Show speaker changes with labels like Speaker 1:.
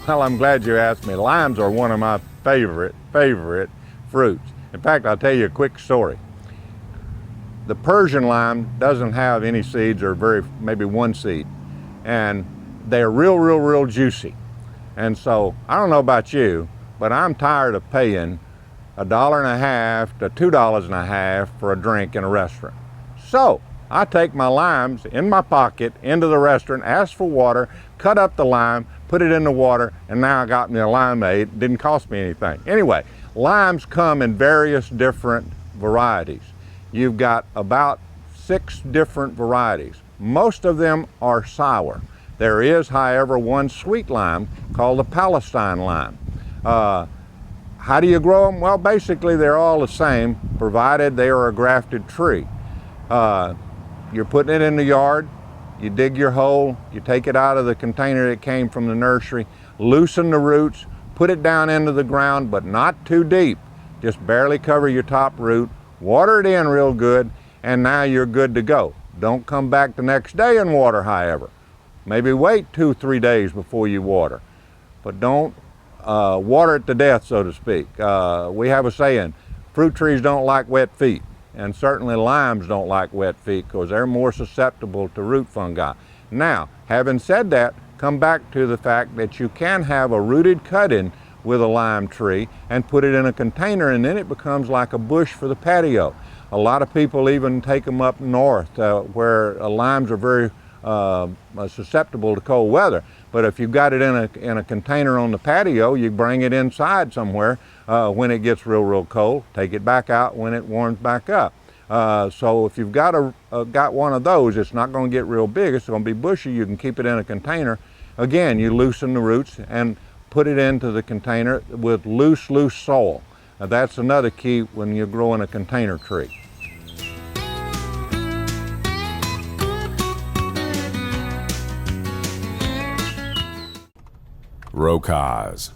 Speaker 1: Well, I'm glad you asked me. Limes are one of my favorite fruits. In fact, I'll tell you a quick story. The Persian lime doesn't have any seeds, or maybe one seed, and they're real juicy. And so, I don't know about you, but I'm tired of paying $1.50 to $2.50 for a drink in a restaurant. So, I take my limes in my pocket into the restaurant, ask for water, cut up the lime, put it in the water, and now I got me a limeade. It didn't cost me anything. Anyway, limes come in various different varieties. You've got about 6 different varieties. Most of them are sour. There is, however, one sweet lime called the Palestine lime. How do you grow them? Well, basically they're all the same, provided they are a grafted tree. You're putting it in the yard, you dig your hole, you take it out of the container that came from the nursery, loosen the roots, put it down into the ground, but not too deep. Just barely cover your top root, water it in real good, and now you're good to go. Don't come back the next day and water, however. Maybe wait 2-3 days before you water, but don't water it to death, so to speak. We have a saying, fruit trees don't like wet feet, and certainly limes don't like wet feet because they're more susceptible to root fungi. Now, having said that, come back to the fact that you can have a rooted cutting with a lime tree and put it in a container, and then it becomes like a bush for the patio. A lot of people even take them up north where limes are very susceptible to cold weather. But if you've got it in a container on the patio, you bring it inside somewhere when it gets real cold, take it back out when it warms back up. So if you've got one of those, it's not going to get real big, it's going to be bushy, you can keep it in a container. Again, you loosen the roots and put it into the container with loose soil. Now, that's another key when you're growing a container tree.
Speaker 2: Row cars.